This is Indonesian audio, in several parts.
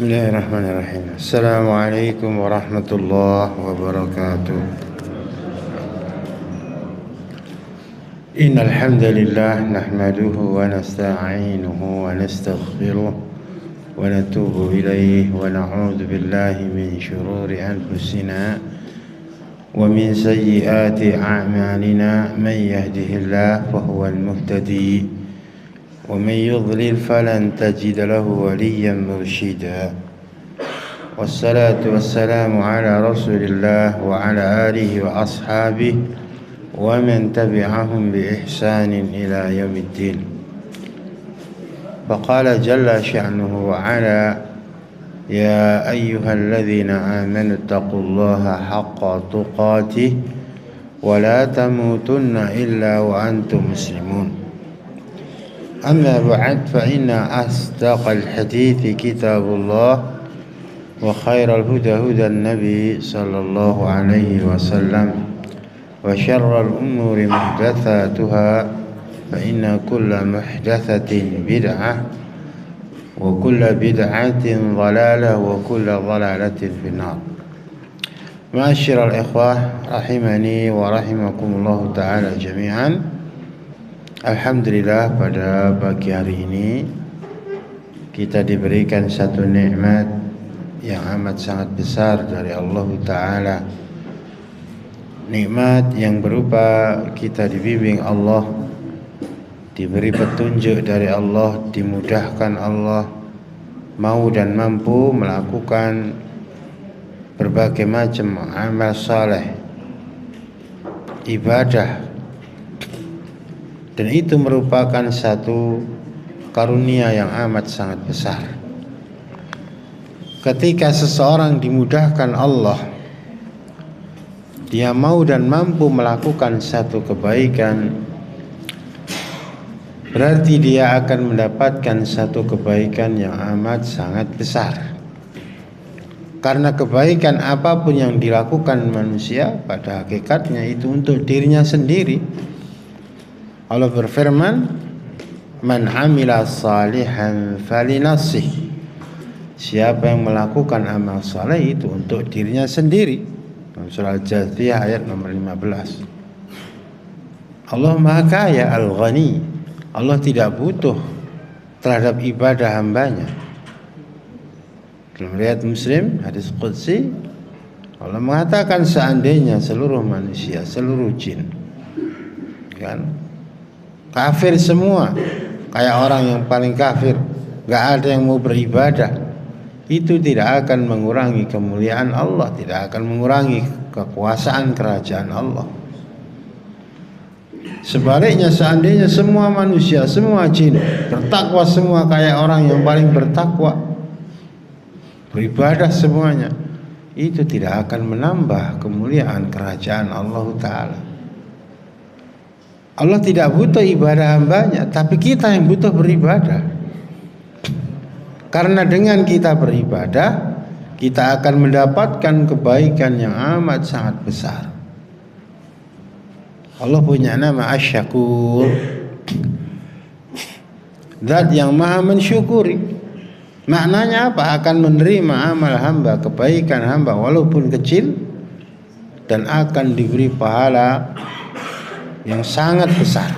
Bismillahirrahmanirrahim. Assalamualaikum warahmatullahi wabarakatuh. Innal hamdalillah nahmaduhu wa nasta'inuhu wa nastaghfiruh wa natubu ilayhi wa na'udzu billahi min shururi anfusina wa min sayyiati a'malina man yahdihillahu fahuwal muhtadi ومن يضلل فلن تجد له وليا مرشدا والصلاة والسلام على رسول الله وعلى آله وأصحابه ومن تبعهم بإحسان إلى يوم الدين. فقال جل شأنه وعلا يا أيها الذين آمنوا اتقوا الله حق تقاته ولا تموتن إلا وأنتم مسلمون. أما بعد فإن أصدق الحديث كتاب الله وخير الهدى هدى النبي صلى الله عليه وسلم وشر الأمور محدثاتها فإن كل محدثة بدعة وكل بدعة ضلالة وكل ضلالة في النار. معاشر الإخوة رحمني ورحمكم الله تعالى جميعا. Alhamdulillah, pada pagi hari ini kita diberikan satu nikmat yang amat sangat besar dari Allah Ta'ala. Nikmat yang berupa kita dibimbing Allah, diberi petunjuk dari Allah, dimudahkan Allah, mau dan mampu melakukan berbagai macam amal saleh, ibadah. Dan itu merupakan satu karunia yang amat sangat besar. Ketika seseorang dimudahkan Allah, dia mau dan mampu melakukan satu kebaikan, berarti dia akan mendapatkan satu kebaikan yang amat sangat besar. Karena kebaikan apapun yang dilakukan manusia pada hakikatnya itu untuk dirinya sendiri. Allah berfirman, "Man 'amila salihan falinafsihi." Siapa yang melakukan amal saleh itu untuk dirinya sendiri. Surah Al-Jathiyah ayat nomor 15. Allah Maha Kaya, Al-Ghani. Allah tidak butuh terhadap ibadah hambanya. Dalam riwayat Muslim, hadis qudsi, Allah mengatakan seandainya seluruh manusia, seluruh jin, kan, kafir semua, kayak orang yang paling kafir, gak ada yang mau beribadah, itu tidak akan mengurangi kemuliaan Allah, tidak akan mengurangi kekuasaan kerajaan Allah. Sebaliknya, seandainya semua manusia, semua jin bertakwa semua kayak orang yang paling bertakwa, beribadah semuanya, itu tidak akan menambah kemuliaan kerajaan Allah Ta'ala. Allah tidak butuh ibadah hambanya, tapi kita yang butuh beribadah. Karena dengan kita beribadah, kita akan mendapatkan kebaikan yang amat sangat besar. Allah punya nama Asy-Syakur, Zat yang maha mensyukuri. Maknanya apa? Akan menerima amal hamba, kebaikan hamba walaupun kecil, dan akan diberi pahala yang sangat besar.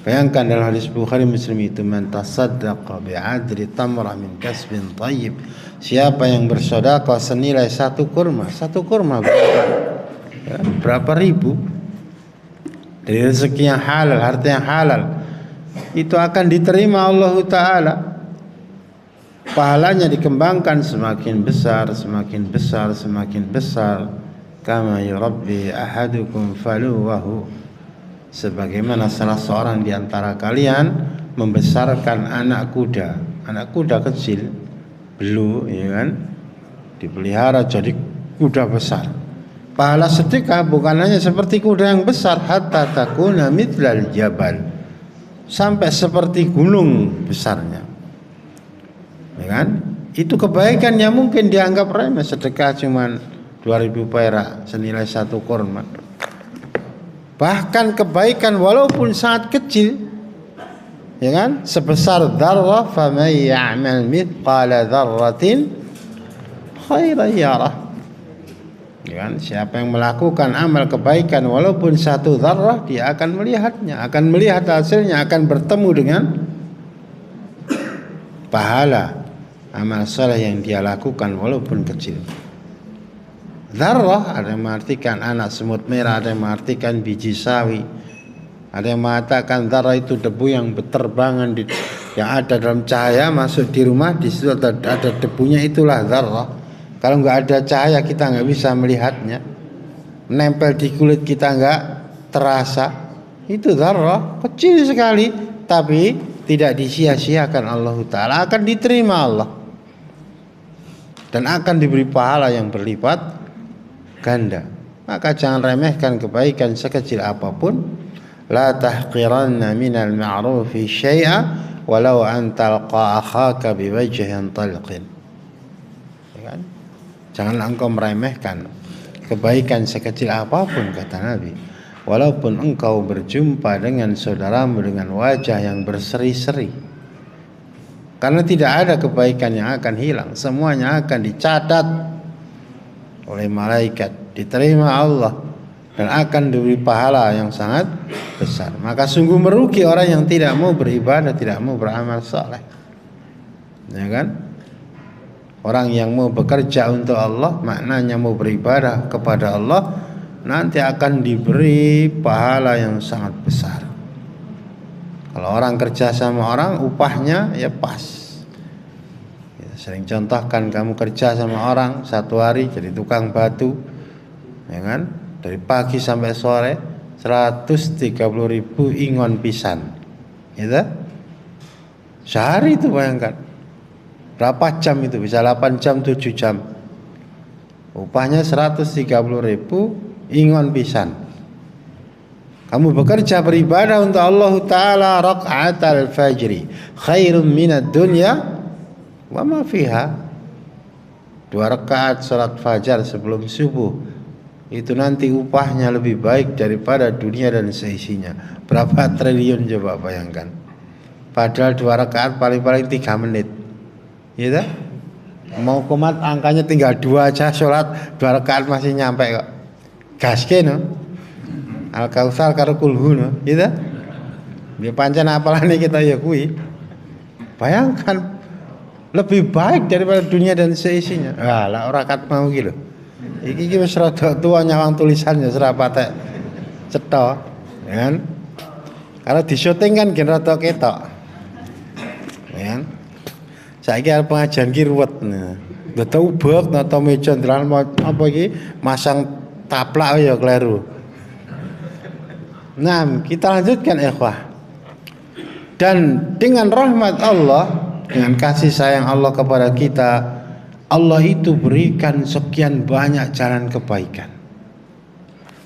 Bayangkan dalam hadis Bukhari Muslim itu, man tasaddaqa bi'adri tamrah min kasbin thayyib. Siapa yang bersedekah senilai satu kurma berapa ribu dari rezeki yang halal, harta yang halal, itu akan diterima Allah Ta'ala. Pahalanya dikembangkan semakin besar, semakin besar, semakin besar. Kama yurabbi ahadukum faluwahu, sebagaimana salah seorang di antara kalian membesarkan anak kuda kecil, belu, ya kan, dipelihara jadi kuda besar. Pahala sedekah bukan hanya seperti kuda yang besar, hatta takuna mithlal jabal, sampai seperti gunung besarnya, ya kan. Itu kebaikan yang mungkin dianggap remeh, sedekah cuman 2.000 perak senilai satu kurma. Bahkan kebaikan walaupun sangat kecil ya kan? Sebesar dzarrah, faman ya'mal mithqala dzarratin khairan yarah. Ya kan? Siapa yang melakukan amal kebaikan walaupun satu dzarrah, dia akan melihatnya, akan melihat hasilnya, akan bertemu dengan pahala amal saleh yang dia lakukan walaupun kecil. Dzarrah ada yang mengartikan anak semut merah, ada yang mengartikan biji sawi, ada yang mengatakan dzarrah itu debu yang berterbangan yang ada dalam cahaya masuk di rumah, di situ ada debunya, itulah dzarrah. Kalau nggak ada cahaya kita nggak bisa melihatnya, nempel di kulit kita nggak terasa, itu dzarrah, kecil sekali, tapi tidak disia-siakan Allah Ta'ala, akan diterima Allah dan akan diberi pahala yang berlipat ganda. Maka jangan remehkan kebaikan sekecil apapun. La tahqiranna minal ma'rufi syai'a walau an talqa akhaka biwajhin talqin. Ya kan? Janganlah engkau meremehkan kebaikan sekecil apapun, kata Nabi, walaupun engkau berjumpa dengan saudaramu dengan wajah yang berseri-seri. Karena tidak ada kebaikan yang akan hilang, semuanya akan dicatat oleh malaikat, diterima Allah, dan akan diberi pahala yang sangat besar. Maka sungguh merugi orang yang tidak mau beribadah, tidak mau beramal saleh. Ya kan? Orang yang mau bekerja untuk Allah, maknanya mau beribadah kepada Allah, nanti akan diberi pahala yang sangat besar. Kalau orang kerja sama orang, upahnya ya pas. Sering contohkan, kamu kerja sama orang satu hari jadi tukang batu, ya kan? Dari pagi sampai sore 130.000 ingon pisan, gitu. Sehari itu bayangkan berapa jam itu, bisa 8 jam 7 jam, upahnya 130.000 ingon pisan. Kamu bekerja beribadah untuk Allah Ta'ala, raka'atal fajri khairum minad dunya wa ma fiha. 2 rakaat salat fajar sebelum subuh itu nanti upahnya lebih baik daripada dunia dan seisinya. Berapa triliun coba bayangkan. Padahal 2 rakaat paling-paling 3 menit, gitu. Mau kumat angkanya tinggal 2 aja, salat 2 rakaat masih nyampe kok. Gaske no Al-Kautsar karo kulhu no, gitu. Dia pancen apalane kita ya kuwi. Bayangkan lebih baik daripada dunia dan seisinya. Lah ora kat mau iki lho. Iki wis rada tuwa nyawang tulisannya serapate cetha, ya kan? Kalau di syuting kan gen rada ketok. Ya kan? Saiki arep pengajian ki ruwet. Dadi ubek nata meja ndelan apa iki masang taplak ya kleru. Nah, kita lanjutkan ikhwah. Dan dengan rahmat Allah, dengan kasih sayang Allah kepada kita, Allah itu berikan sekian banyak jalan kebaikan.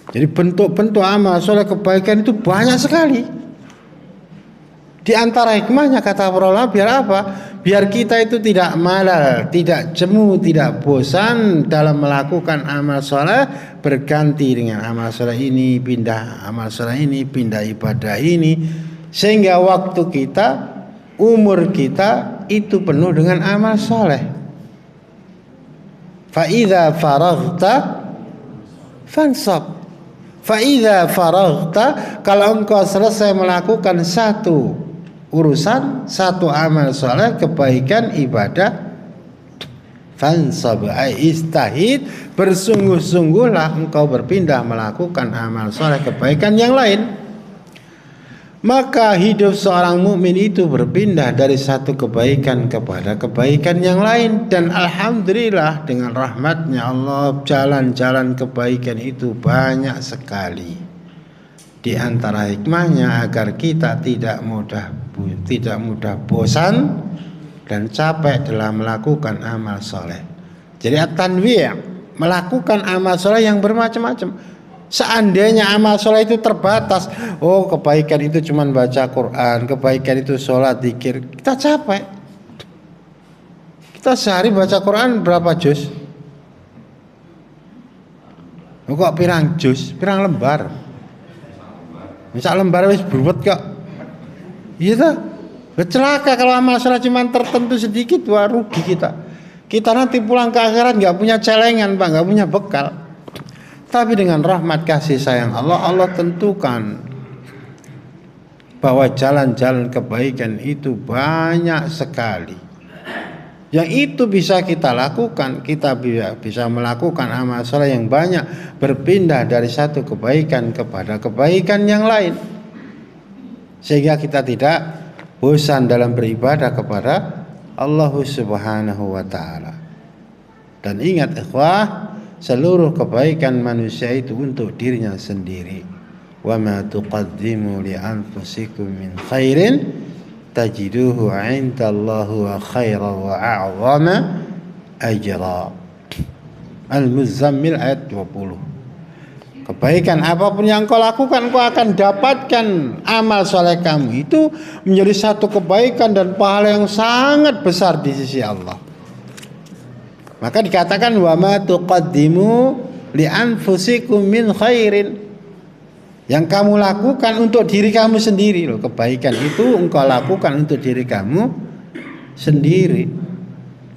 Jadi bentuk-bentuk amal soleh kebaikan itu banyak sekali. Di antara hikmahnya kata para ulama, biar apa? Biar kita itu tidak malal, tidak jemu, tidak bosan dalam melakukan amal soleh, berganti dengan amal soleh ini, pindah amal soleh ini, pindah ibadah ini, sehingga waktu kita, umur kita itu penuh dengan amal soleh. Fa'idha faraghta fansab. Fa'idha faraghta, kalau engkau selesai melakukan satu urusan, satu amal soleh, kebaikan, ibadah, fansab, istahid, bersungguh-sungguhlah engkau berpindah melakukan amal soleh, kebaikan yang lain. Maka hidup seorang mukmin itu berpindah dari satu kebaikan kepada kebaikan yang lain. Dan alhamdulillah dengan rahmatnya Allah, jalan-jalan kebaikan itu banyak sekali. Di antara hikmahnya agar kita tidak mudah bosan dan capek dalam melakukan amal soleh. Jadi at-tanwi', melakukan amal soleh yang bermacam-macam. Seandainya amal soleh itu terbatas, oh kebaikan itu cuma baca Quran, kebaikan itu sholat, zikir, kita capek. Kita sehari baca Quran berapa juz? Kok pirang juz, pirang lembar? Misal lembar wis beruwet kok. Iya ta? Celaka kalau amal soleh cuma tertentu sedikit, wah rugi kita. Kita nanti pulang ke akhirat nggak punya celengan, Pak, nggak punya bekal. Tapi dengan rahmat kasih sayang Allah, Allah tentukan bahwa jalan-jalan kebaikan itu banyak sekali. Yang itu bisa kita lakukan, kita bisa melakukan amal soleh yang banyak, berpindah dari satu kebaikan kepada kebaikan yang lain. Sehingga kita tidak bosan dalam beribadah kepada Allah Subhanahu wa ta'ala. Dan ingat ikhwah, seluruh kebaikan manusia itu untuk dirinya sendiri. Wa ma tuqaddimu li anfusikum min khairin tajiduhu 'indallahi wa khairan wa a'zama ajra. Al-Muzammil ayat 20. Kebaikan apapun yang kau lakukan, kau akan dapatkan amal soleh kamu itu menjadi satu kebaikan dan pahala yang sangat besar di sisi Allah. Maka dikatakan wa ma tuqaddimu li anfusikum min khairin. Yang kamu lakukan untuk diri kamu sendiri loh. Kebaikan itu engkau lakukan untuk diri kamu sendiri.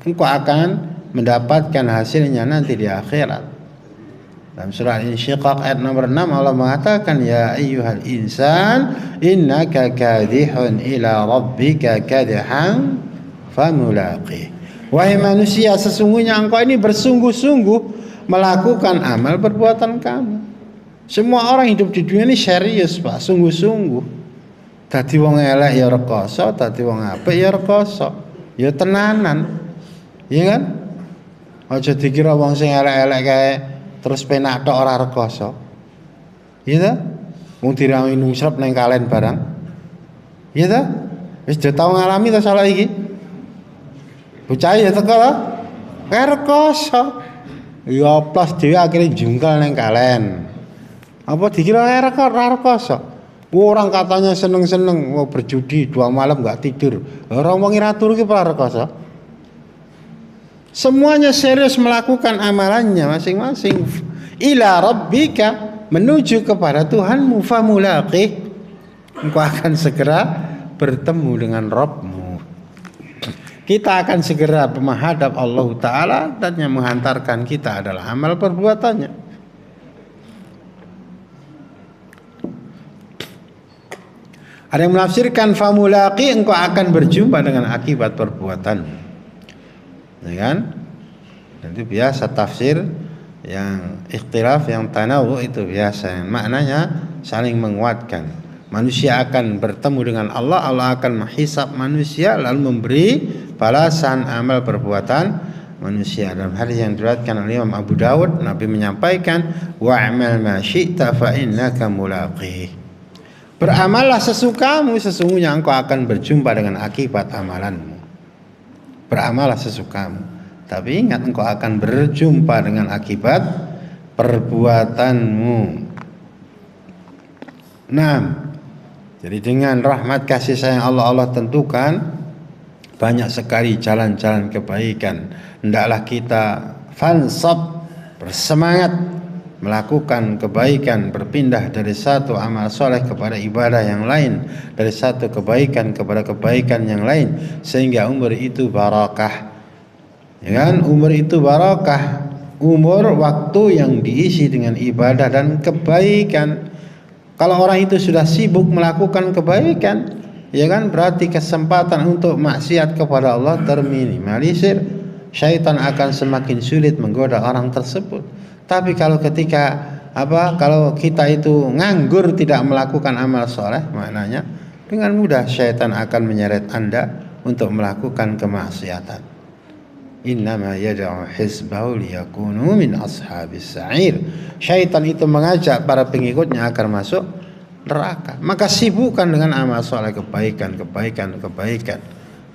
Engkau akan mendapatkan hasilnya nanti di akhirat. Dalam surah Al-Insyiqaq ayat nomor 6 Allah mengatakan ya ayyuhal insan innaka kadihun ila rabbika kadhan famulaqih. Wahai manusia, sesungguhnya engkau ini bersungguh-sungguh melakukan amal perbuatan kamu. Semua orang hidup di dunia ini serius, Pak, sungguh-sungguh. Dadi wong elek ya rekoso, dadi wong apik ya rekoso. Ya tenanan. Iya kan? Aja dikira wong sing elek-elek kae terus penak tok ora rekoso. Iya ta? Wong dirawi nusrep nang kalen barang. Iya ta? Wis do tau ngalami ta salah iki? Bocah ya teko ta? Kae rekoso. Ya plus dhewe akhire jungkel nang kalen. Apa dikira ora rekoso? Orang katanya seneng-seneng mau berjudi 2 malam enggak tidur. Ora wong ira turu ki ora rekoso. Semuanya serius melakukan amalannya masing-masing. Ila rabbika, menuju kepada Tuhanmu, famulaqih, engkau akan segera bertemu dengan Rabbmu. Kita akan segera menghadap Allah Ta'ala, dan yang menghantarkan kita adalah amal perbuatannya. Ada yang menafsirkan famulaqih, engkau akan berjumpa dengan akibat perbuatanmu. Ya kan? Dan itu biasa tafsir yang ikhtilaf, yang tanawu itu biasa. Maknanya saling menguatkan. Manusia akan bertemu dengan Allah, Allah akan menghisab manusia lalu memberi balasan amal perbuatan manusia. Dalam hadis yang diriwayatkan oleh Imam Abu Dawud, Nabi menyampaikan wa'mal ma syi'ta fa innaka mulaqih. Beramallah sesukamu, sesungguhnya engkau akan berjumpa dengan akibat amalanmu. Beramallah sesukamu, tapi ingat engkau akan berjumpa dengan akibat perbuatanmu. Nah, jadi dengan rahmat kasih sayang Allah, Allah tentukan banyak sekali jalan-jalan kebaikan. Hendaklah kita fansab, bersemangat melakukan kebaikan, berpindah dari satu amal soleh kepada ibadah yang lain, dari satu kebaikan kepada kebaikan yang lain, sehingga umur itu barakah. Ya kan? Umur itu barakah, umur waktu yang diisi dengan ibadah dan kebaikan. Kalau orang itu sudah sibuk melakukan kebaikan, ya kan, berarti kesempatan untuk maksiat kepada Allah terminimalisir. Syaitan akan semakin sulit menggoda orang tersebut. Tapi kalau kalau kita itu nganggur tidak melakukan amal soleh, maknanya dengan mudah syaitan akan menyeret Anda untuk melakukan kemaksiatan. Innama yad'u hizbahu liyakunu min ashabis sa'ir. Syaitan itu mengajak para pengikutnya agar masuk neraka. Maka sibukkan dengan amal soleh, kebaikan.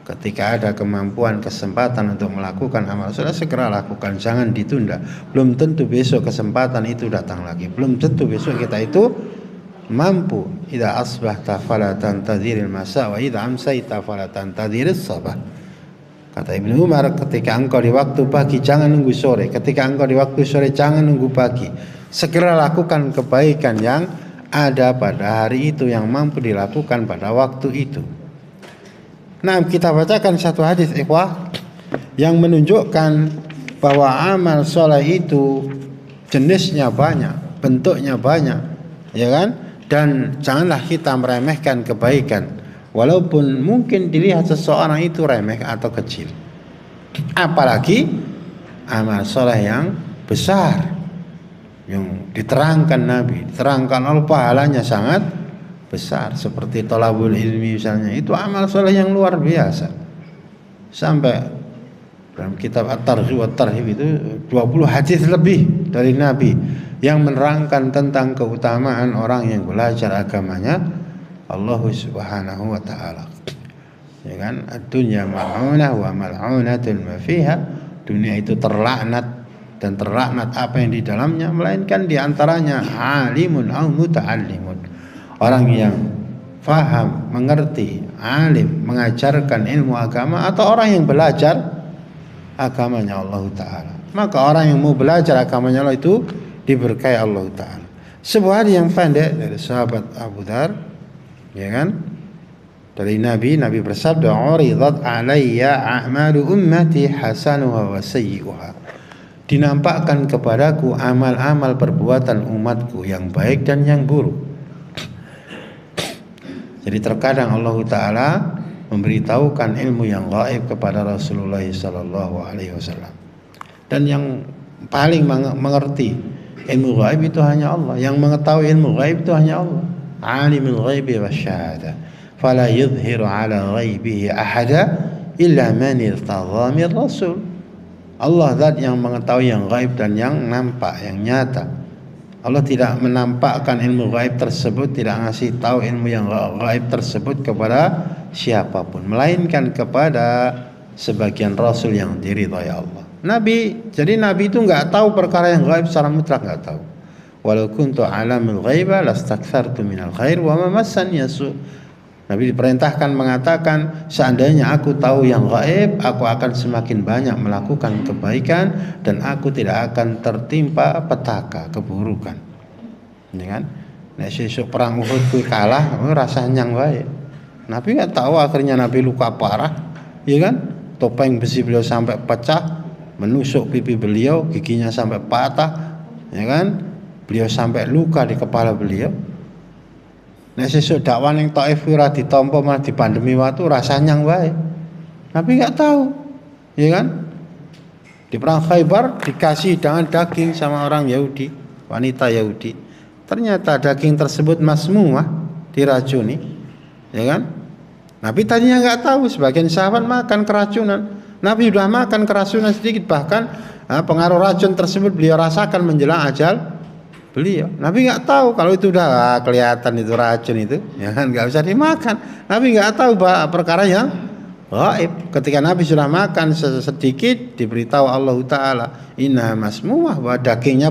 Ketika ada kemampuan, kesempatan untuk melakukan amal soleh, segera lakukan, jangan ditunda. Belum tentu besok kesempatan itu datang lagi. Belum tentu besok kita itu mampu. Idza asbahta fala tantadhiril masa wa idza amsayta fala tantadhiris sabah. Kata Ibnu Umar, ketika engkau di waktu pagi jangan nunggu sore, ketika engkau di waktu sore jangan nunggu pagi. Segera lakukan kebaikan yang ada pada hari itu, yang mampu dilakukan pada waktu itu. Nah, kita bacakan satu hadis ikhwah yang menunjukkan bahwa amal soleh itu jenisnya banyak, bentuknya banyak, ya kan? Dan janganlah kita meremehkan kebaikan, walaupun mungkin dilihat seseorang itu remeh atau kecil. Apalagi amal soleh yang besar, yang diterangkan Nabi, diterangkan Allah pahalanya sangat besar, seperti thalabul ilmi misalnya, itu amal soleh yang luar biasa. Sampai dalam kitab At-Targhib wa Tarhib itu 20 hadis lebih dari Nabi yang menerangkan tentang keutamaan orang yang belajar agamanya Allah Subhanahu wa taala. Ya kan? Ad-dunya mal'unah wa mal'unatun ma fiha. Dunia itu terlaknat dan terlaknat apa yang di dalamnya, melainkan di antaranya alimun au muta'allimun. Orang yang faham, mengerti, alim, mengajarkan ilmu agama, atau orang yang belajar agamanya Allah Ta'ala. Maka orang yang mau belajar agamanya Allah itu diberkahi Allah Ta'ala. Sebuah hadis yang pendek dari sahabat Abu Dzar, ya kan, dari Nabi bersabda, "Uridat alayya a'malu ummati hasanuha wa sayyi'uha." Dinampakkan kepadaku amal-amal perbuatan umatku yang baik dan yang buruk. Jadi terkadang Allah Ta'ala memberitahukan ilmu yang gaib kepada Rasulullah sallallahu alaihi wasallam. Dan yang paling mengerti ilmu gaib itu hanya Allah. Yang mengetahui ilmu gaib itu hanya Allah. Alimul ghaibi wasyahadah. Fala yudhiru ala ghaibihi ahada illa man irtadha min rasul. Allah zat yang mengetahui yang gaib dan yang nampak, yang nyata. Allah tidak menampakkan ilmu gaib tersebut, tidak ngasih tahu ilmu yang gaib tersebut kepada siapapun, melainkan kepada sebagian rasul yang diridhai Allah. Jadi Nabi itu nggak tahu perkara yang gaib secara mutlak, nggak tahu. Walau kuntu alamul ghaiba lastakthartu minal khair wa ma massani yasu. Nabi diperintahkan mengatakan, seandainya aku tahu yang gaib, aku akan semakin banyak melakukan kebaikan dan aku tidak akan tertimpa petaka keburukan. Ya kan? Nek sesuk perang Uhud ku kalah, rasanya baik. Nabi nggak tahu akhirnya Nabi luka parah, ya kan? Topeng besi beliau sampai pecah, menusuk pipi beliau, giginya sampai patah, ya kan? Beliau sampai luka di kepala beliau. Nek sesuk dakwah ning Thaif ora ditampa malah dipandemi watu, rasanya baik. Nabi nggak tahu, ya kan? Di perang Khaybar dikasih hidangan daging sama orang Yahudi, wanita Yahudi. Ternyata daging tersebut masmumah, diracuni, ya kan? Nabi tadinya nggak tahu, sebagian sahabat makan keracunan. Nabi sudah makan keracunan sedikit, bahkan pengaruh racun tersebut beliau rasakan menjelang ajal beliau. Nabi nggak tahu kalau itu udah kelihatan itu racun itu, ya kan, nggak bisa dimakan. Nabi nggak tahu perkara yang gaib. Ketika Nabi sudah makan sedikit, diberitahu Allah Ta'ala, inna masmumah, bahwa dagingnya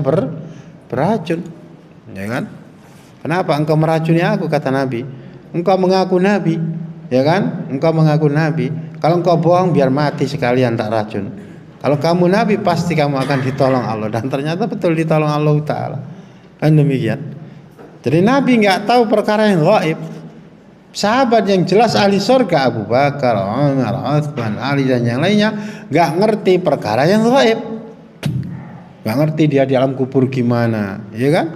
beracun, ya kan? Kenapa engkau meracuni aku, kata Nabi? Engkau mengaku Nabi, ya kan? Engkau mengaku Nabi. Kalau engkau bohong, biar mati sekalian tak racun. Kalau kamu Nabi, pasti kamu akan ditolong Allah. Dan ternyata betul ditolong Allah Ta'ala. Kan demikian. Jadi Nabi nggak tahu perkara yang gaib. Sahabat yang jelas ahli surga, Abu Bakar, Umar, Utsman, Ali dan yang lainnya, nggak ngerti perkara yang gaib. Nggak ngerti dia di alam kubur gimana, ya kan?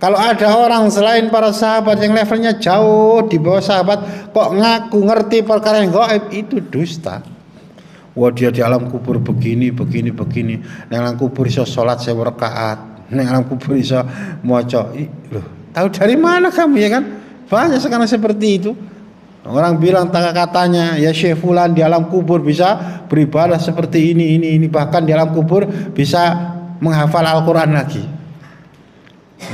Kalau ada orang selain para sahabat yang levelnya jauh di bawah sahabat kok ngaku ngerti perkara yang gaib, itu dusta. Wah, dia di alam kubur begini. Di alam kubur iso salat 1000 rakaat. Neng alam kubur iso maca. Loh, tahu dari mana kamu, ya kan? Banyak sekarang seperti itu. Orang bilang katanya, ya Syekh Fulan di alam kubur bisa beribadah seperti ini, bahkan di alam kubur bisa menghafal Al-Qur'an lagi.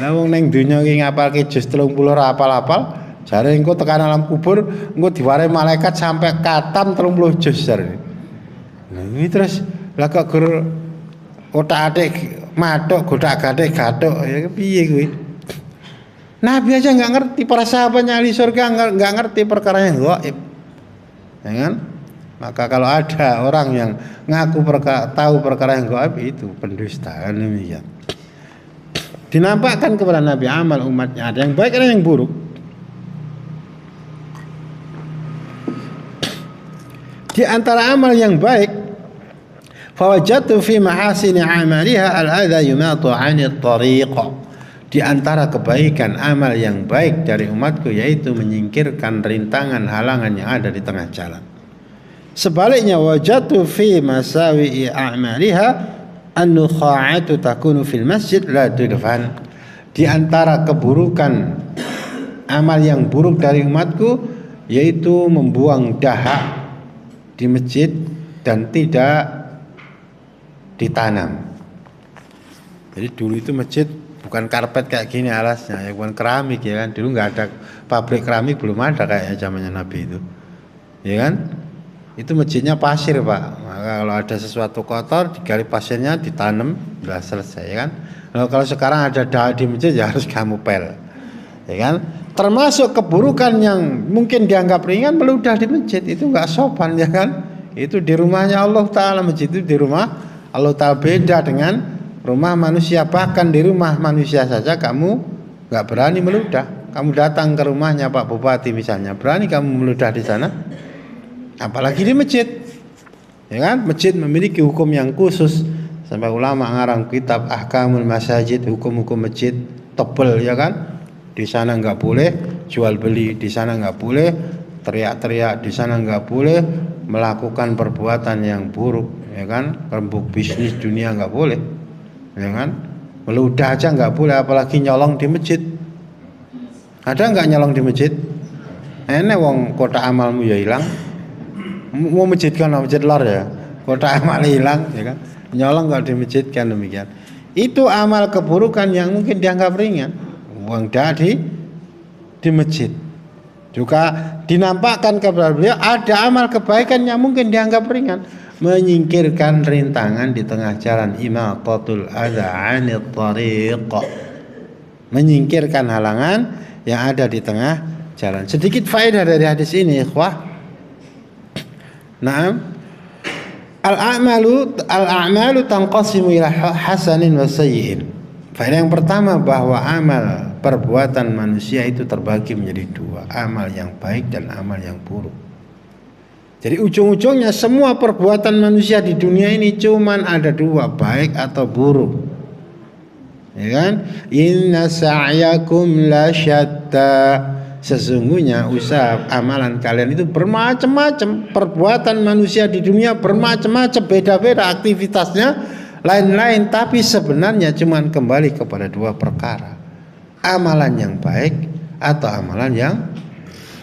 Lah wong ning donya iki ngapalke juz 30 ora apal-apal, jare engko tekan alam kubur engko diwarai malaikat sampai katam 30 juz jare. Nah, ini terus lah kok gur otak-atik matuk godak-gatik gatuk, ya piye kuwi? Nabi aja nggak ngerti, para sahabatnya ahli surga nggak ngerti perkara yang gaib, ya kan? Maka kalau ada orang yang ngaku tahu perkara yang gaib, itu pendusta, demikian. Dinampakkan kepada Nabi amal umatnya, ada yang baik ada yang buruk. Di antara amal yang baik, fawajadtu fi mahasini amaliha al-adha yumatu 'anil tariq. Di antara kebaikan amal yang baik dari umatku yaitu menyingkirkan rintangan halangan yang ada di tengah jalan. Sebaliknya, wajadtu fi masawi'i a'maliha an-nukha'atu takunu fil masjid la tudfan. Di antara keburukan amal yang buruk dari umatku yaitu membuang dahak di masjid dan tidak ditanam. Jadi dulu itu masjid bukan karpet kayak gini alasnya, ya bukan keramik ya kan. Dulu nggak ada pabrik keramik, belum ada kayaknya zamannya Nabi itu, ya kan. Itu masjidnya pasir Pak. Maka kalau ada sesuatu kotor digali pasirnya, ditanam, udah selesai ya kan. Nah, kalau sekarang ada dahak di masjid ya harus kamu pel, ya kan. Termasuk keburukan yang mungkin dianggap ringan meludah di masjid, itu nggak sopan ya kan. Itu di rumahnya Allah Ta'ala, masjid itu di rumah Allah Ta'ala, beda dengan rumah manusia. Bahkan di rumah manusia saja kamu nggak berani meludah. Kamu datang ke rumahnya Pak Bupati misalnya, berani kamu meludah di sana? Apalagi di masjid, ya kan? Masjid memiliki hukum yang khusus. Sampai ulama ngarang kitab Ahkamul Masajid, hukum-hukum masjid, tebel ya kan? Di sana nggak boleh jual beli, di sana nggak boleh teriak-teriak, di sana nggak boleh melakukan perbuatan yang buruk, ya kan? Rembuk bisnis dunia nggak boleh, ya kan? Meludah aja nggak boleh, apalagi nyolong di masjid. Ada nggak nyolong di masjid? Enak wong kota amalmu ya hilang. Mau masjid kan masjid lor ya, kota amal hilang, ya kan? Nyolong nggak di masjid kan demikian. Itu amal keburukan yang mungkin dianggap ringan. Uang di masjid juga dinampakkan kepada beliau ada amal kebaikan yang mungkin dianggap ringan, menyingkirkan rintangan di tengah jalan, imatatul adza 'anil tariq, menyingkirkan halangan yang ada di tengah jalan. Sedikit faedah dari hadis ini ikhwah. Naam, al-a'malu tanqasimu ila hasanin wa sayyi'in. Faedah yang pertama bahwa amal perbuatan manusia itu terbagi menjadi dua, amal yang baik dan amal yang buruk. Jadi ujung-ujungnya semua perbuatan manusia di dunia ini cuman ada dua, baik atau buruk. Ya kan? Inna sa'yakum la syatta. Sesungguhnya usaha amalan kalian itu bermacam-macam. Perbuatan manusia di dunia bermacam-macam, beda-beda aktivitasnya, lain-lain, tapi sebenarnya cuma kembali kepada dua perkara, amalan yang baik atau amalan yang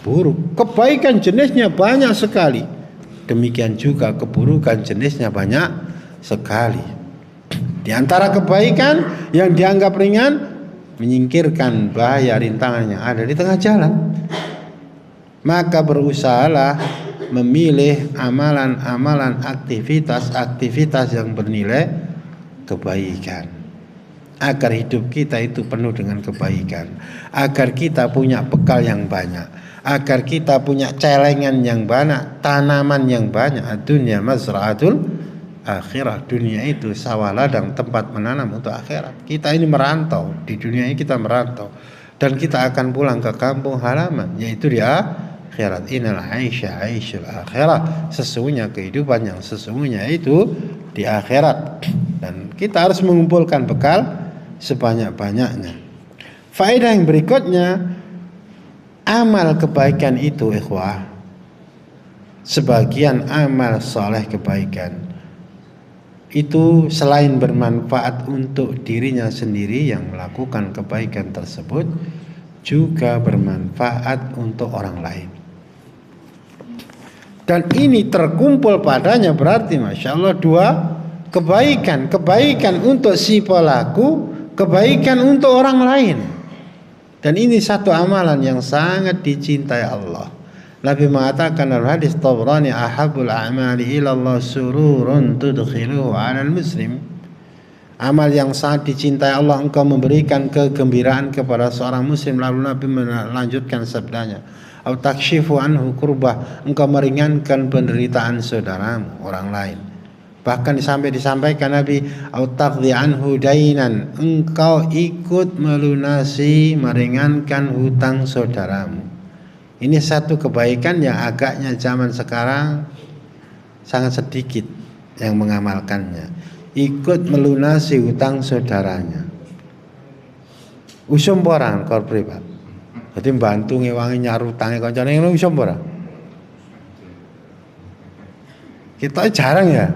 buruk. Kebaikan jenisnya banyak sekali, demikian juga keburukan jenisnya banyak sekali. Di antara kebaikan yang dianggap ringan, menyingkirkan bahaya rintangan yang ada di tengah jalan. Maka berusahalah memilih amalan-amalan, aktivitas-aktivitas yang bernilai kebaikan, agar hidup kita itu penuh dengan kebaikan, agar kita punya bekal yang banyak, agar kita punya celengan yang banyak, tanaman yang banyak. Dunia mazra'atul akhirah, dunia itu sawah ladang, tempat menanam untuk akhirat. Kita ini merantau, di dunia ini kita merantau, dan kita akan pulang ke kampung halaman, yaitu di akhirat. Innal 'aisya 'aisyul akhirah, sesungguhnya kehidupan yang sesungguhnya itu di akhirat, dan kita harus mengumpulkan bekal sebanyak-banyaknya. Faedah yang berikutnya, amal kebaikan itu ikhwah, sebagian amal saleh kebaikan itu selain bermanfaat untuk dirinya sendiri yang melakukan kebaikan tersebut, juga bermanfaat untuk orang lain. Dan ini terkumpul padanya berarti Masya Allah dua kebaikan. Kebaikan untuk si pelaku, kebaikan untuk orang lain. Dan ini satu amalan yang sangat dicintai Allah. Nabi mengatakan dalam hadis Tabrani, ahabul a'mali ilallah sururun tudkhiluhu 'alal muslim. Amal yang sangat dicintai Allah, engkau memberikan kegembiraan kepada seorang muslim. Lalu Nabi melanjutkan sabdanya, au takshifu anhu kurbah, engkau meringankan penderitaan saudaramu, orang lain. Bahkan sampai disampaikan Nabi, au taqdi anhu dainan, engkau ikut melunasi, meringankan hutang saudaramu. Ini satu kebaikan yang agaknya zaman sekarang sangat sedikit yang mengamalkannya. Ikut melunasi hutang saudaranya. Usum orang korpri Pak. Jadi bantu ngewangi nyaru utange kancane ngono usum ora? Kita jarang ya.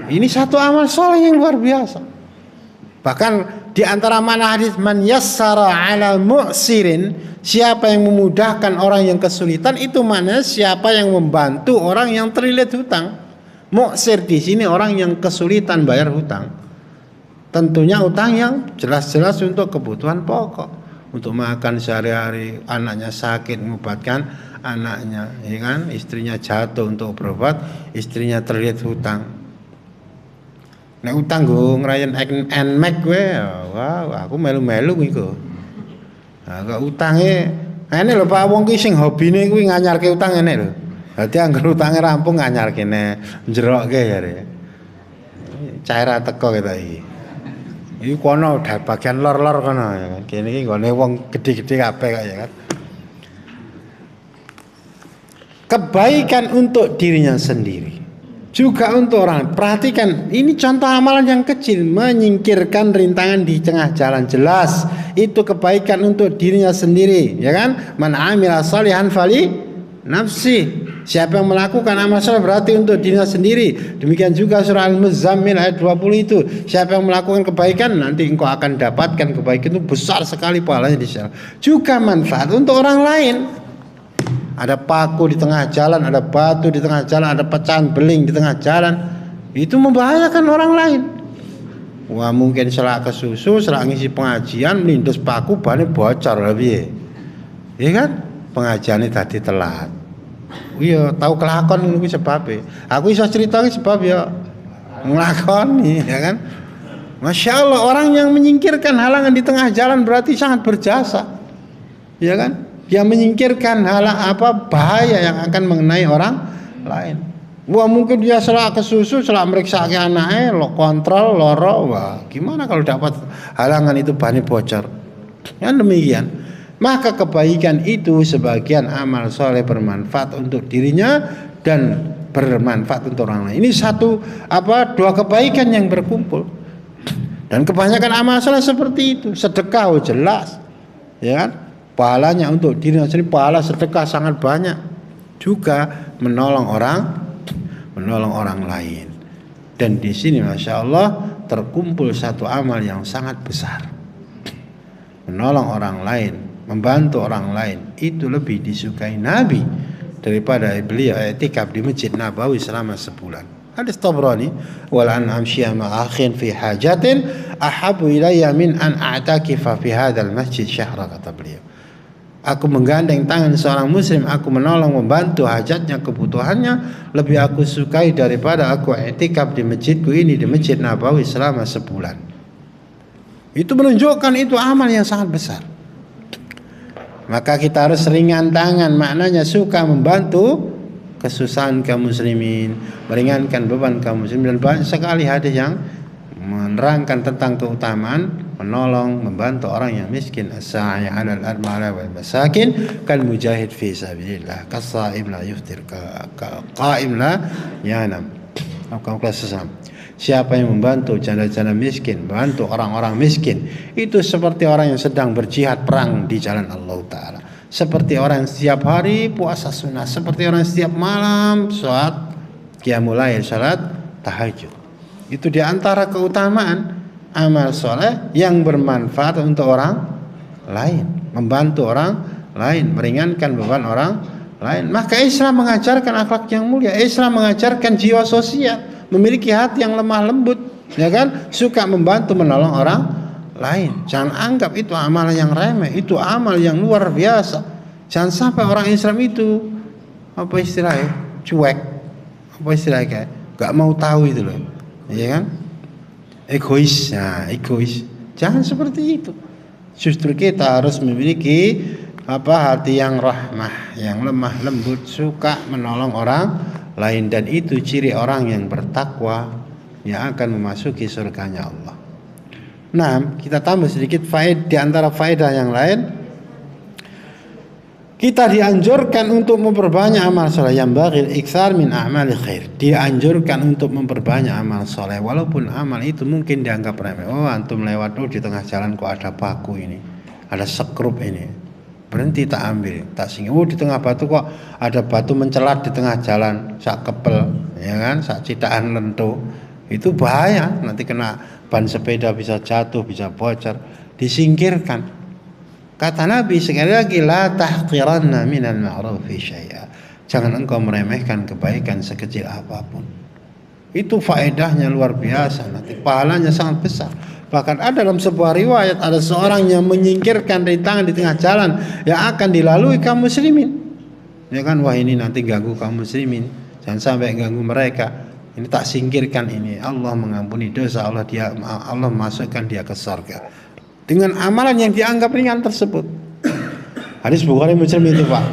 Ini satu amal soleh yang luar biasa. Bahkan di antara mana hadis man yassara ala mu'sirin, siapa yang memudahkan orang yang kesulitan, itu mana siapa yang membantu orang yang terlilit hutang. Mu'sir di sini orang yang kesulitan bayar hutang. Tentunya hutang yang jelas-jelas untuk kebutuhan pokok. Untuk makan sehari-hari, anaknya sakit mengobatkan anaknya, ya kan? Istrinya jatuh untuk berobat, istrinya terlilit hutang. Nek utang go ngrayen NMAX kowe, wah aku melu-melu iku. Nah, kok utange ngene lho Pak, wong ki sing hobine kuwi nganyarke utang ngene lho. Dadi anggere utange rampung nganyarke ne njerokke jare. Caira teko kita iki. Iki kono bagian lor-lor kono ya kan. Kene iki nggone wong gede-gede kabeh kok ya kan. Kebaikan untuk dirinya sendiri, juga untuk orang. Perhatikan, ini contoh amalan yang kecil, menyingkirkan rintangan di tengah jalan, jelas itu kebaikan untuk dirinya sendiri, ya kan? Man amila shalihan fali nafsi. Siapa yang melakukan amal saleh berarti untuk dirinya sendiri. Demikian juga surah Al-Muzammil ayat 20 itu, siapa yang melakukan kebaikan nanti engkau akan dapatkan kebaikan itu besar sekali pahalanya di sana. Juga manfaat untuk orang lain. Ada paku di tengah jalan, ada batu di tengah jalan, ada pecahan beling di tengah jalan, itu membahayakan orang lain. Wah mungkin selak kesusu, selak ngisi pengajian, melindas paku bane bocor lebih, ya kan? Pengajiannya tadi telat. Iya, tahu kelakon ngono kuwi sebabe. Aku iso cerita iki sebab ya nglakoni, ya kan? Masya Allah, orang yang menyingkirkan halangan di tengah jalan berarti sangat berjasa, ya kan? Dia menyingkirkan bahaya yang akan mengenai orang lain. Wah mungkin dia selak kesusu, selak meriksa ke anaknya, lo kontrol, loro, wah gimana kalau dapat halangan itu bani bocor? Kan demikian. Maka kebaikan itu sebagian amal soleh bermanfaat untuk dirinya dan bermanfaat untuk orang lain. Ini dua kebaikan yang berkumpul. Dan kebanyakan amal soleh seperti itu. Sedekah jelas, ya kan? Pahalanya untuk dirinya sendiri, pahala sedekah sangat banyak. Juga menolong orang lain. Dan di sini masya Allah terkumpul satu amal yang sangat besar. Menolong orang lain, membantu orang lain itu lebih disukai Nabi daripada beliau i'tikaf di Masjid Nabawi selama sebulan. Hadis Tabrani, wal an amshiya ma akhin fi hajatin ahabbu ilayya min an a'takifa fi hadzal masjid syahra, kata beliau. Aku menggandeng tangan seorang muslim, aku menolong, membantu hajatnya, kebutuhannya, lebih aku sukai daripada aku i'tikaf di masjidku ini, di Masjid Nabawi selama sebulan. Itu menunjukkan itu amal yang sangat besar. Maka kita harus ringan tangan, maknanya suka membantu kesusahan kaum muslimin, meringankan beban kaum muslimin. Dan banyak sekali hadis yang menerangkan tentang keutamaan menolong, membantu orang yang miskin. As-sa'i 'alal armala wal masakin kal mujahid fi sabilillah, kas-sha'im la yuftir, qa'im la yanam. Siapa yang membantu janda-janda miskin, membantu orang-orang miskin, itu seperti orang yang sedang berjihad perang di jalan Allah Ta'ala. Seperti orang yang setiap hari puasa sunnah, seperti orang yang setiap malam sholat qiyamul lail, sholat tahajud. Itu diantara keutamaan amal soleh yang bermanfaat untuk orang lain, membantu orang lain, meringankan beban orang lain. Maka Islam mengajarkan akhlak yang mulia. Islam mengajarkan jiwa sosial, memiliki hati yang lemah lembut, ya kan? Suka membantu, menolong orang lain. Jangan anggap itu amal yang remeh, itu amal yang luar biasa. Jangan sampai orang Islam itu apa istilahnya? Cuek. Apa istilahnya? Gak mau tahu itu loh. Ya kan? Egois. Nah, egois. Jangan seperti itu. Justru kita harus memiliki hati yang rahmah, yang lemah lembut, suka menolong orang lain, dan itu ciri orang yang bertakwa yang akan memasuki surganya Allah. Nah, kita tambah sedikit faedah di antara faedah yang lain. Kita dianjurkan untuk memperbanyak amal soleh. Yang baghil iktsar min a'mali khair. Dianjurkan untuk memperbanyak amal soleh, walaupun amal itu mungkin dianggap remeh. Oh, antum lewat di tengah jalan kok ada paku ini, ada sekrup ini, berhenti tak ambil, tak singgah. Oh, di tengah batu kok ada batu mencelat di tengah jalan, sak kepel, ya kan, sak citaan lento. Itu bahaya, nanti kena ban sepeda, bisa jatuh, bisa bocor. Disingkirkan. Kata Nabi sekali lagi, la tahqiranna minal ma'rufi syai'a. Jangan engkau meremehkan kebaikan sekecil apapun. Itu faedahnya luar biasa, nanti pahalanya sangat besar. Bahkan ada dalam sebuah riwayat, ada seorang yang menyingkirkan rintangan di tengah jalan yang akan dilalui kaum muslimin. Ya kan, wah ini nanti ganggu kaum muslimin, jangan sampai ganggu mereka. Ini tak singkirkan ini, Allah mengampuni dosa, Allah masukkan dia ke surga dengan amalan yang dianggap ringan tersebut. Hadis Bukhari Muslim itu, Pak.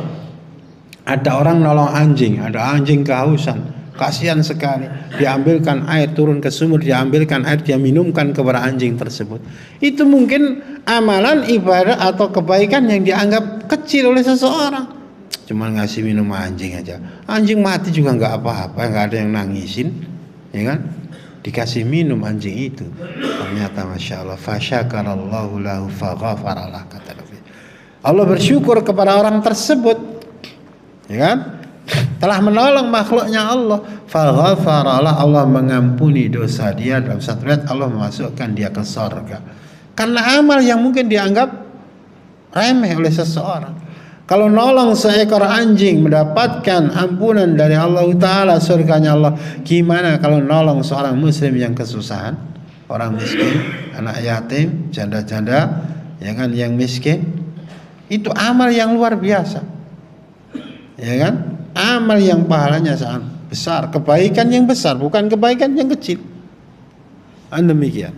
Ada orang nolong anjing, ada anjing kehausan, kasihan sekali. Diambilkan air, turun ke sumur, diambilkan air, dia minumkan kepada anjing tersebut. Itu mungkin amalan ibadah atau kebaikan yang dianggap kecil oleh seseorang. Cuma ngasih minum anjing aja. Anjing mati juga nggak apa-apa, nggak ada yang nangisin, ya kan? Dikasih minum anjing itu, ternyata masya Allah, fasyakarallahu lahu faghafaralah, kata Nabi. Allah bersyukur kepada orang tersebut, ya kan, telah menolong makhluknya Allah, faghafaralah, Allah mengampuni dosa dia. Dalam satu ayat Allah memasukkan dia ke surga karena amal yang mungkin dianggap remeh oleh seseorang. Kalau nolong seekor anjing mendapatkan ampunan dari Allah Ta'ala, surganya Allah, gimana kalau nolong seorang muslim yang kesusahan, orang miskin, anak yatim, janda-janda, ya kan, yang miskin. Itu amal yang luar biasa, ya kan, amal yang pahalanya sangat besar, kebaikan yang besar, bukan kebaikan yang kecil. Demikian.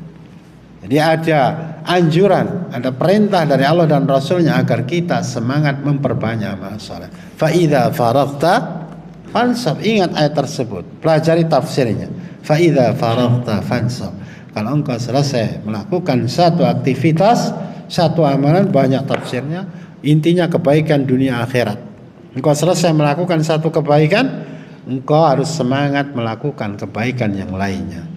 Jadi ada anjuran, ada perintah dari Allah dan Rasulnya agar kita semangat memperbanyak amal saleh. Fa idza faraghta fansab. Ingat ayat tersebut, pelajari tafsirnya. Fa idza faraghta fansab. Kalau engkau selesai melakukan satu aktivitas, satu amalan, banyak tafsirnya, intinya kebaikan dunia akhirat. Engkau selesai melakukan satu kebaikan, engkau harus semangat melakukan kebaikan yang lainnya.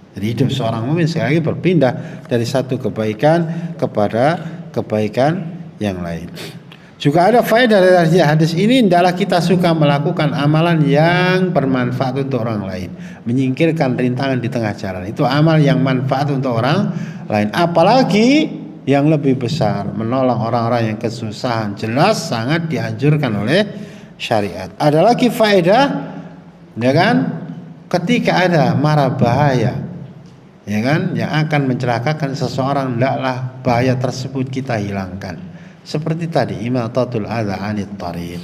Jadi hidup seorang mukmin sekali lagi berpindah dari satu kebaikan kepada kebaikan yang lain. Juga ada faedah dari hadis ini, hendaklah kita suka melakukan amalan yang bermanfaat untuk orang lain, menyingkirkan rintangan di tengah jalan. Itu amal yang manfaat untuk orang lain. Apalagi yang lebih besar, menolong orang-orang yang kesusahan, jelas sangat dianjurkan oleh syariat. Ada lagi faedah, ya kan? Ketika ada mara bahaya, ya kan, yang akan mencelakakan seseorang, hendaklah bahaya tersebut kita hilangkan. Seperti tadi, imatatul adza 'anit thariq.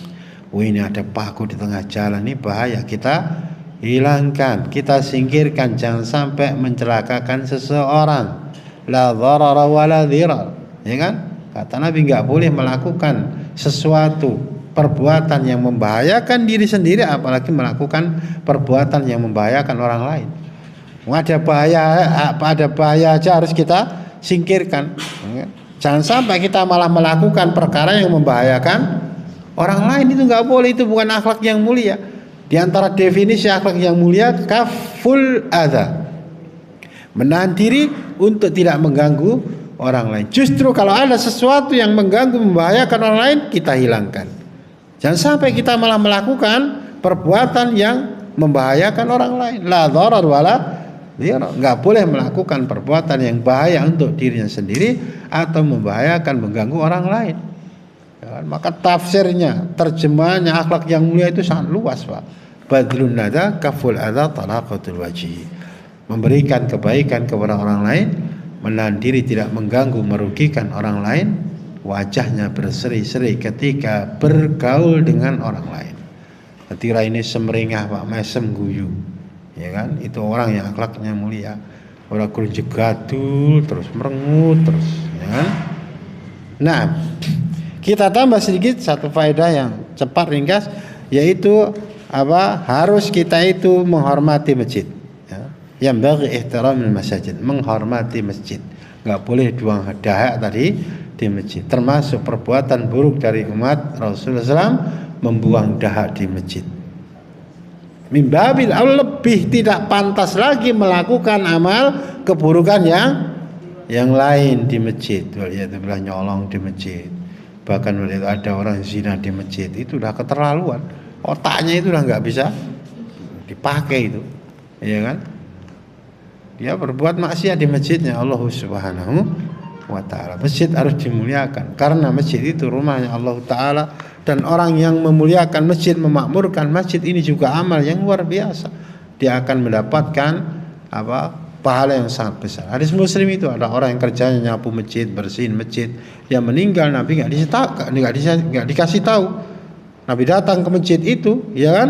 Ini ada paku di tengah jalan, ini bahaya, kita hilangkan, kita singkirkan, jangan sampai mencelakakan seseorang. La dharara wa la dhirar, ya kan? Kata Nabi, enggak boleh melakukan sesuatu perbuatan yang membahayakan diri sendiri, apalagi melakukan perbuatan yang membahayakan orang lain. Ada bahaya aja harus kita singkirkan. Jangan sampai kita malah melakukan perkara yang membahayakan orang lain. Itu nggak boleh, itu bukan akhlak yang mulia. Di antara definisi akhlak yang mulia, kaful adza, menahan diri untuk tidak mengganggu orang lain. Justru kalau ada sesuatu yang mengganggu, membahayakan orang lain, kita hilangkan. Jangan sampai kita malah melakukan perbuatan yang membahayakan orang lain. La dharar wala dia nggak boleh melakukan perbuatan yang bahaya untuk dirinya sendiri atau membahayakan, mengganggu orang lain. Ya, maka tafsirnya, terjemahannya akhlak yang mulia itu sangat luas, Pak. Badlun nada kaful adza talaqatul wajhi. Memberikan kebaikan kepada orang lain, menahan diri tidak mengganggu, merugikan orang lain, wajahnya berseri-seri ketika bergaul dengan orang lain. Ketika ini semeringah, Pak, mesem guyu, ya kan, itu orang yang akhlaknya mulia. Orang kurang gadul terus merengut terus, ya kan. Nah, kita tambah sedikit satu faedah yang cepat ringkas, yaitu apa? Harus kita itu menghormati masjid, ya. Yang bagi ihtiramul masjid, menghormati masjid. Enggak boleh buang dahak tadi di masjid. Termasuk perbuatan buruk dari umat Rasulullah SAW, membuang dahak di masjid. Mimbabil lebih tidak pantas lagi melakukan amal keburukan yang lain di masjid. Yaitu nyolong di masjid. Bahkan ada orang zina di masjid, itu udah keterlaluan. Otaknya itu udah nggak bisa dipakai itu, ya kan? Dia berbuat maksiat di masjidnya Allah Subhanahu wa Ta'ala. Masjid harus dimuliakan karena masjid itu rumahnya Allah Ta'ala, dan orang yang memuliakan masjid, memakmurkan masjid, ini juga amal yang luar biasa. Dia akan mendapatkan pahala yang sangat besar. Hadis Muslim itu ada orang yang kerjanya nyapu masjid, bersihin masjid, dia meninggal, Nabi nggak dikasih tahu. Nabi datang ke masjid itu, ya kan?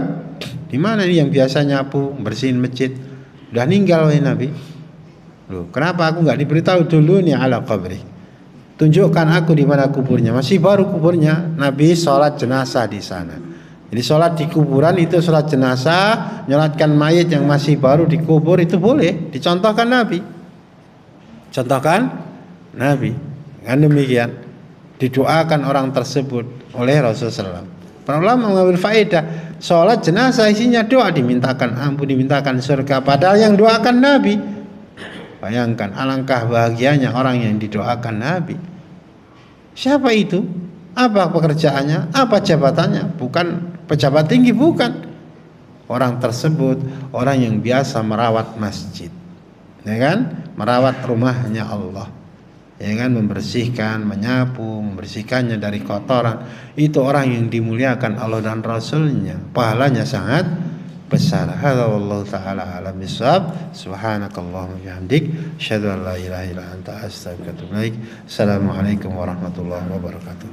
Di mana ini yang biasa nyapu, bersihin masjid, udah meninggal oleh Nabi. Loh, kenapa aku nggak diberitahu dulu nih ala qabri? Tunjukkan aku di mana kuburnya. Masih baru kuburnya. Nabi sholat jenazah di sana. Jadi sholat di kuburan itu sholat jenazah, nyolatkan mayit yang masih baru dikubur itu boleh, dicontohkan Nabi. Contohkan Nabi. Dengan demikian didoakan orang tersebut oleh Rasulullah SAW. Para ulama mengambil faedah, sholat jenazah isinya doa, dimintakan ampun, dimintakan surga, padahal yang doakan Nabi. Bayangkan alangkah bahagianya orang yang didoakan Nabi. Siapa itu? Apa pekerjaannya? Apa jabatannya? Bukan pejabat tinggi, bukan. Orang tersebut orang yang biasa merawat masjid, ya kan? Merawat rumahnya Allah, ya kan? Membersihkan, menyapu, membersihkannya dari kotoran. Itu orang yang dimuliakan Allah dan Rasulnya. Pahalanya sangat besar. Hadza wallahu taala alam bisawab. Subhanakallahumma bihamdik, asyhadu an la ilaha illa anta, astaghfiruka wa atubu ilaik. Assalamualaikum warahmatullahi wabarakatuh.